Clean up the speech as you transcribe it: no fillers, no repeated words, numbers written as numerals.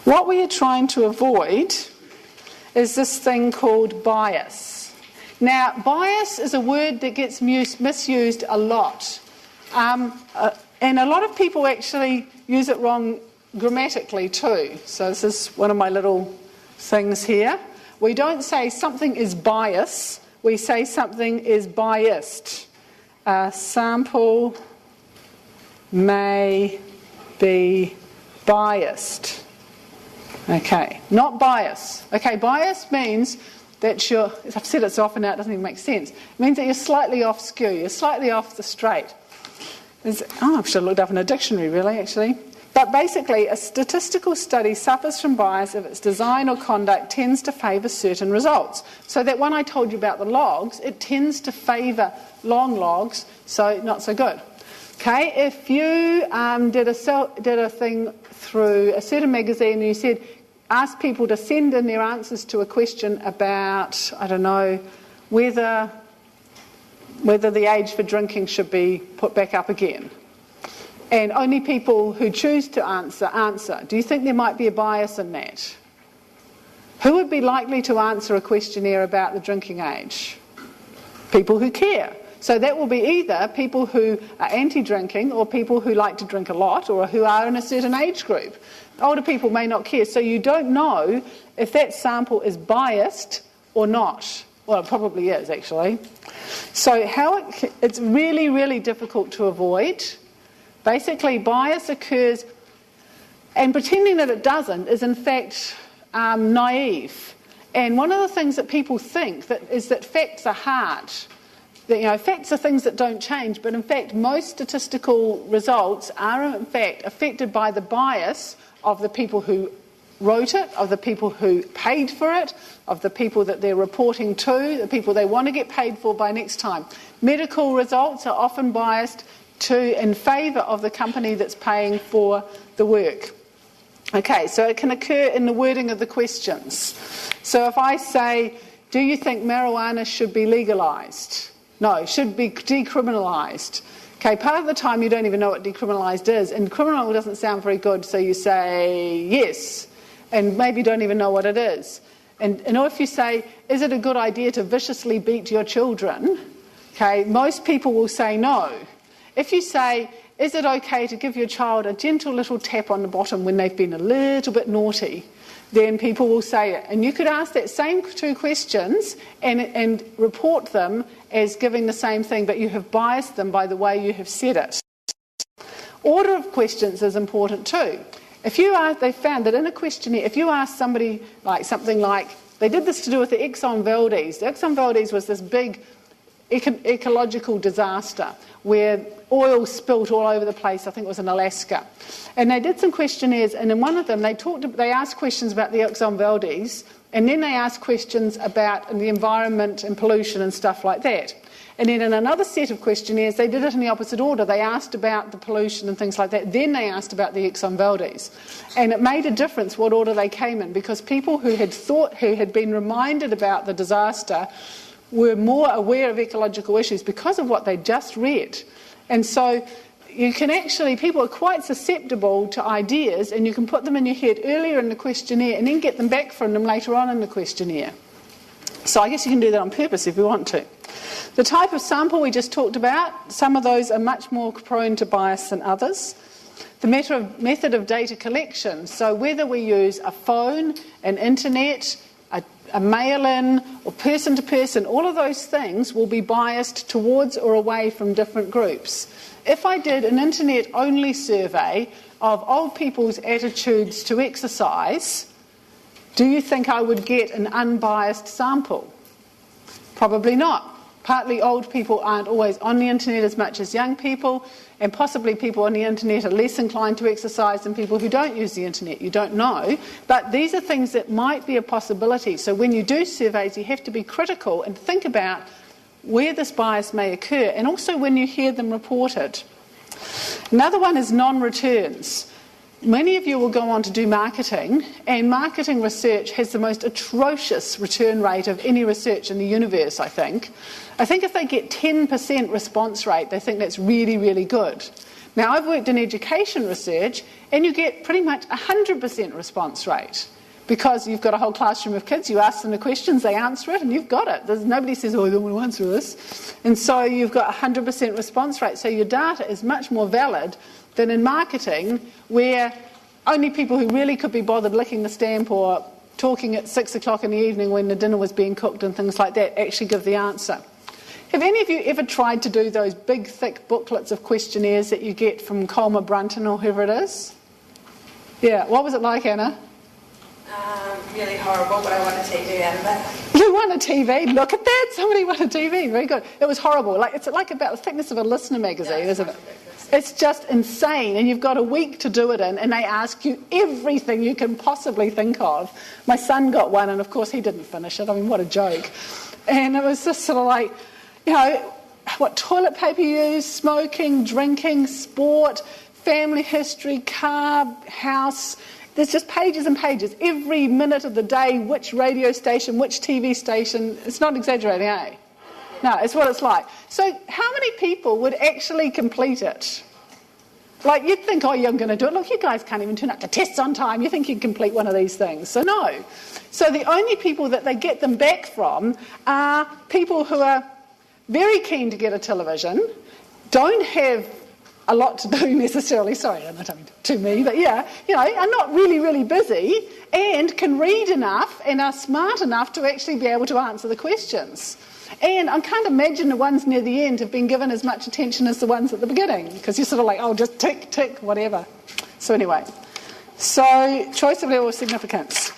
What we are trying to avoid is this thing called bias. Now, bias is a word that gets misused a lot. And a lot of people actually use it wrong grammatically too. So this is one of my little things here. We don't say something is bias, we say something is biased. A sample may be biased. Okay, not bias. Okay, bias means that you're, I've said it so often now it doesn't even make sense. It means that you're slightly off skew, you're slightly off the straight. I should have looked up in a dictionary really, actually. But basically, a statistical study suffers from bias if its design or conduct tends to favour certain results. So that one I told you about the logs, it tends to favour long logs, so not so good. Okay, if you did a thing through a certain magazine and you said, ask people to send in their answers to a question about, I don't know, whether the age for drinking should be put back up again. And only people who choose to answer. Do you think there might be a bias in that? Who would be likely to answer a questionnaire about the drinking age? People who care. So that will be either people who are anti-drinking or people who like to drink a lot or who are in a certain age group. Older people may not care, so you don't know if that sample is biased or not. Well, it probably is, actually. So it's really, really difficult to avoid. Basically, bias occurs, and pretending that it doesn't is in fact naive. And one of the things that people think is that facts are hard. That, facts are things that don't change, but in fact most statistical results are in fact affected by the bias of the people who wrote it, of the people who paid for it, of the people that they're reporting to, the people they want to get paid for by next time. Medical results are often biased in favour of the company that's paying for the work. Okay, so it can occur in the wording of the questions. So if I say, do you think marijuana should be legalised? No, should be decriminalised. Okay, part of the time you don't even know what decriminalised is, and criminal doesn't sound very good, so you say yes, and maybe don't even know what it is. And if you say, is it a good idea to viciously beat your children? Okay, most people will say no. If you say, is it okay to give your child a gentle little tap on the bottom when they've been a little bit naughty, then people will say it. And you could ask that same two questions and report them as giving the same thing, but you have biased them by the way you have said it. Order of questions is important too. They found that in a questionnaire, if you ask somebody something like, they did this to do with the Exxon Valdez. The Exxon Valdez was this big ecological disaster where oil spilt all over the place. I think it was in Alaska. And they did some questionnaires, and in one of them they asked questions about the Exxon Valdez, and then they asked questions about the environment and pollution and stuff like that. And then in another set of questionnaires, they did it in the opposite order. They asked about the pollution and things like that. Then they asked about the Exxon Valdez. And it made a difference what order they came in, because people who had been reminded about the disaster were more aware of ecological issues because of what they just read. And so people are quite susceptible to ideas, and you can put them in your head earlier in the questionnaire and then get them back from them later on in the questionnaire. So I guess you can do that on purpose if you want to. The type of sample we just talked about, some of those are much more prone to bias than others. The method of data collection, so whether we use a phone, an internet, a mail-in or person-to-person, all of those things will be biased towards or away from different groups. If I did an internet-only survey of old people's attitudes to exercise, do you think I would get an unbiased sample? Probably not. Partly old people aren't always on the internet as much as young people, and possibly people on the internet are less inclined to exercise than people who don't use the internet. You don't know. But these are things that might be a possibility. So when you do surveys, you have to be critical and think about where this bias may occur, and also when you hear them reported. Another one is non-returns. Many of you will go on to do marketing, and marketing research has the most atrocious return rate of any research in the universe, I think. I think if they get 10% response rate, they think that's really, really good. Now, I've worked in education research, and you get pretty much 100% response rate. Because you've got a whole classroom of kids, you ask them the questions, they answer it, and you've got it. Nobody says, oh, I don't want to answer this. And so you've got 100% response rate. So your data is much more valid than in marketing, where only people who really could be bothered licking the stamp or talking at 6 o'clock in the evening when the dinner was being cooked and things like that actually give the answer. Have any of you ever tried to do those big, thick booklets of questionnaires that you get from Colma Brunton or whoever it is? Yeah, what was it like, Anna? Really horrible, but I won a TV out of it. You won a TV? Look at that! Somebody won a TV. Very good. It was horrible. It's like about the thickness of a Listener magazine, isn't it? It's just insane, and you've got a week to do it in, and they ask you everything you can possibly think of. My son got one, and of course he didn't finish it. I mean, what a joke. And it was just sort of like, you know, what toilet paper you use, smoking, drinking, sport, family history, car, house. There's just pages and pages. Every minute of the day, which radio station, which TV station. It's not exaggerating, eh? No, it's what it's like. So how many people would actually complete it? Like, you'd think, oh, yeah, I'm going to do it. Look, you guys can't even turn up to tests on time. You think you can complete one of these things. So no. So the only people that they get them back from are people who are very keen to get a television, don't have a lot to do necessarily, sorry, I'm not talking to me, but yeah, you know, are not really, really busy and can read enough and are smart enough to actually be able to answer the questions. And I can't imagine the ones near the end have been given as much attention as the ones at the beginning, because you're sort of like, oh, just tick, tick, whatever. So anyway, so choice of level of significance.